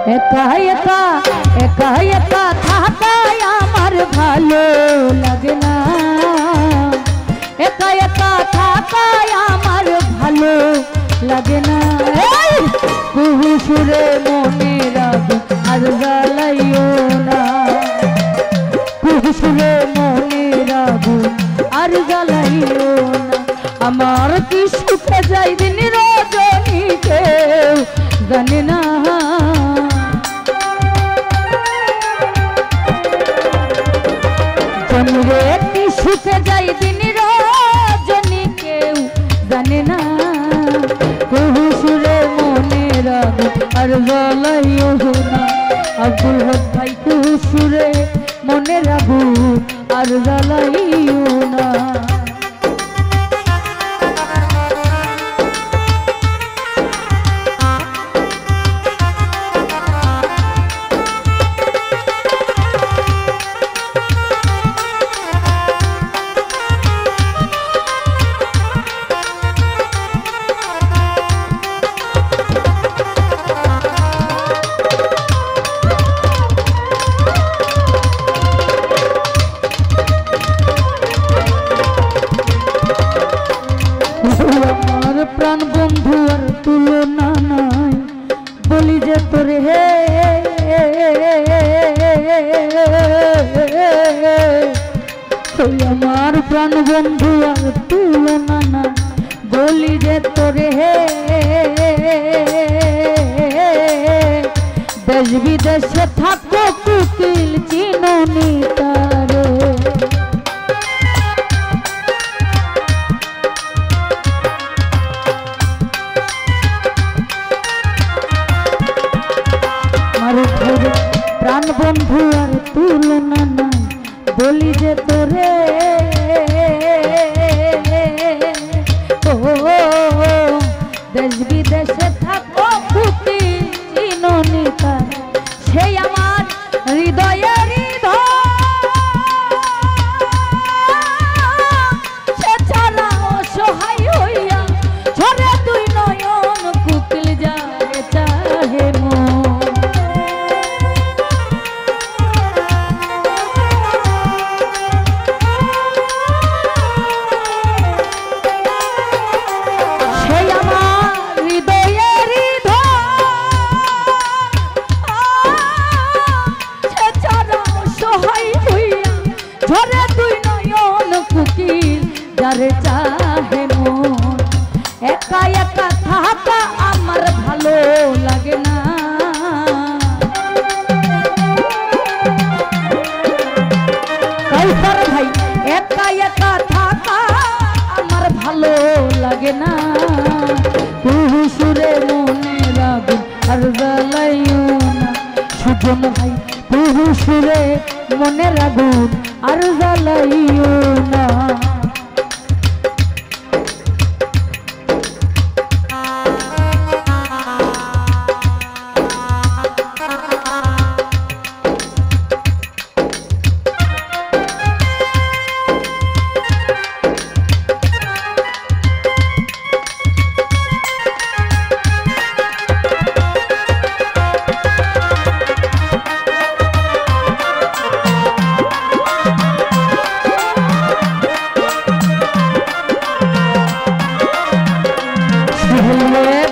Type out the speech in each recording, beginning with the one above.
একা একা একা একা থাকাই আমার ভালো লাগে না, একা একা থাকাই আমার ভালো লাগে না। কুহু সুরে মনে রাখো আর জ্বালাইও না, কুহু সুরে মনে রাখো আর জ্বালাইও না। আমার কি সুখে যাই দিন রজনী কেউ জানে না, জনরে কি সুখে যাই দিন রজনী কেউ জানে না। কুহু সুরে মনে রাখো আর জ্বালাইও না। আব্দুল হক ভাই কুহু সুরে মনে রাখো আর জ্বালাইও না। প্রাণ বন্ধু আর তুলনা নাই বলি যে তোরে হে, আমার প্রাণ বন্ধু আর তুলনা না বলি যে তোরে হে। দেশ বিদেশে থাকো কুকিল চিননি তারে, প্রাণ বন্ধু আর তুলনা নাই বলি যে তোরে। ও দেশ বিদেশে থাকো কুটি চিননি তারে, সেই আমার হৃদয়ের সে ছাড়া অসহায় হইয়া ঝরে দুই নয়ন কুকিল যায় চাহে মন। চাহে মন একা একা থাকা আমার ভালো লাগে না, ভাই একা একা থাকা আমার ভালো লাগে না। কুহু সুরে মনে রাখো আর জ্বালাইও না, সুজন ভাই কুহু সুরে মনে রাখো আর জ্বালাইও না।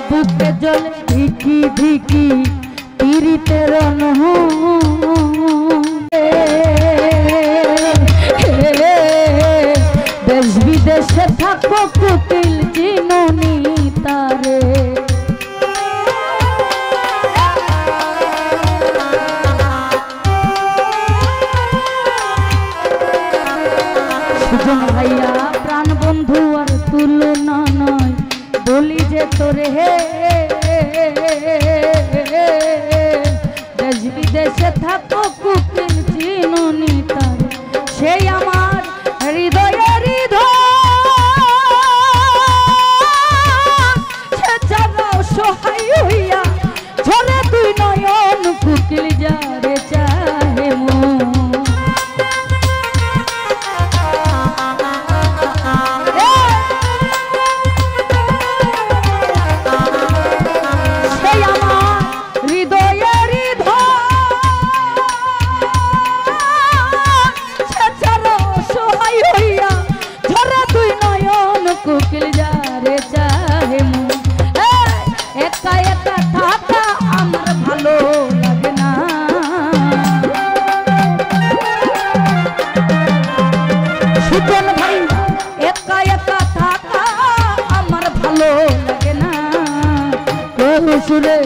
বুকে জলে ধিকি ধিকি পীড়িতের দেশ বিদেশে থাকো কুটিল চিননি তারে, সুজন ভাইয়া প্রাণ বন্ধু আর তুলনা নয় বলি যে তোরে হে। দেশ বিদেশ একা একা থাকা আমার ভালো লাগে না। সুজন ভাই একা একা থাকা আমার ভালো লাগে না। কুহু সুরে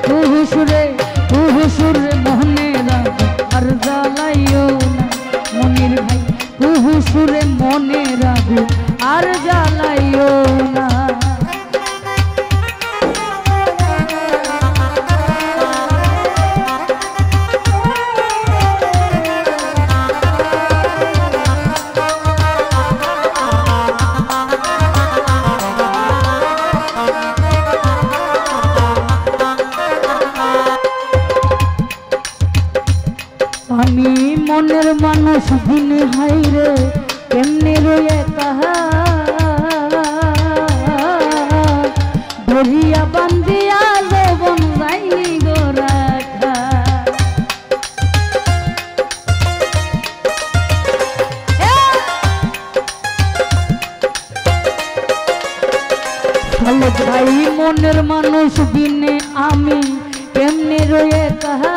কুহু সুরে কুহু সুরে মনেরা আর জ্বালাইও না মনির ভাই, কুহু সুরে মনেরা আর জ্বালাইও না। আমি মনের মানুষ দিনে হাইরে কেমনে রয়ে কাহা ধরিয়া বান্ধিয়া লবণ যাইনি গো রাখা। ভাই মনের মানুষ দিনে আমি কেমনে রয়ে কাহা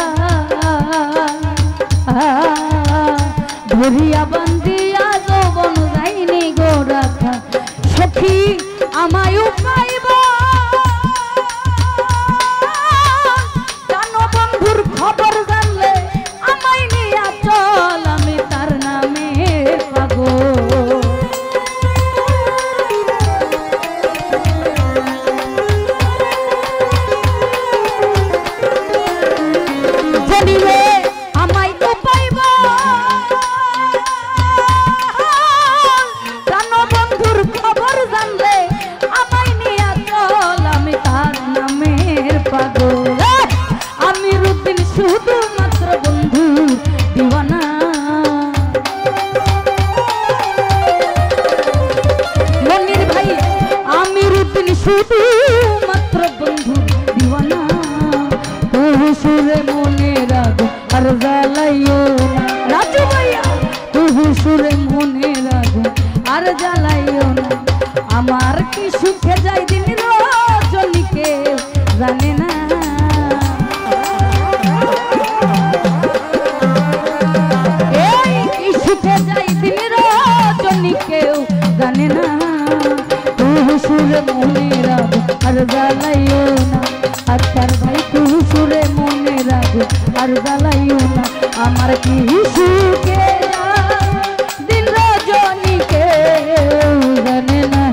ধরিয়া বান্ধিয়া যৌবন যাইনি গো রাখা। সখী আমায় পাইব জানো বন্ধুর খবর জানলে আমায় নিয়া চল আমি তার নামে পাগল। জানিবে আমায় তো পাইব জানো বন্ধুর খবর জানলে আমায় নিয়া চল আমি তার নামের পাগল। আমি রুদিন শুধু মাত্র বন্ধু দিওয়ানা। মনির ভাই আমি রুদিন শুধু মাত্র বন্ধু দিওয়ানা। কুহু সুরে মনে রাগো আর জ্বালাইও না রাজু ভাইয়া, কুহু সুরে মনে রাগো আর জ্বালাইও না। আমার কি সুখে যাই দিন রজনীকে জানে না। এই কি সুখে যাই দিন রজনীকেও জানে না। কুহু সুরে মনে রাগো আর জ্বালাইও না। আচ্ছার ভাই কুহু সুরে মনে রাগো আর জ্বালাইও না। আমার কি সুখে দিন রজনীকে জানে না।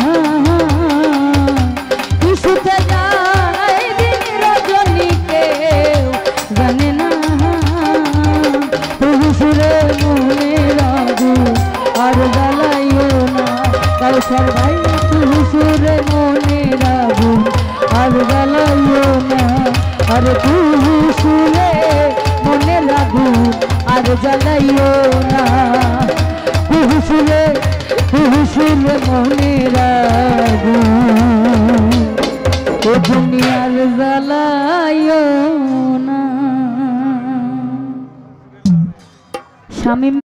কি সুখে যায় দিন রজনীকে জানে না। কুহু সুরে মনে রাগো আর জ্বালাইও না। কাউসার ভাই কুহু সুরে মনে রাগো আর জ্বালাইও না। আর কুহু সুরে মনে রাগো আর জ্বালাইও না। কুহু সুরে মনে রাগো ও দুনিয়ার জ্বালাইও না। শামীম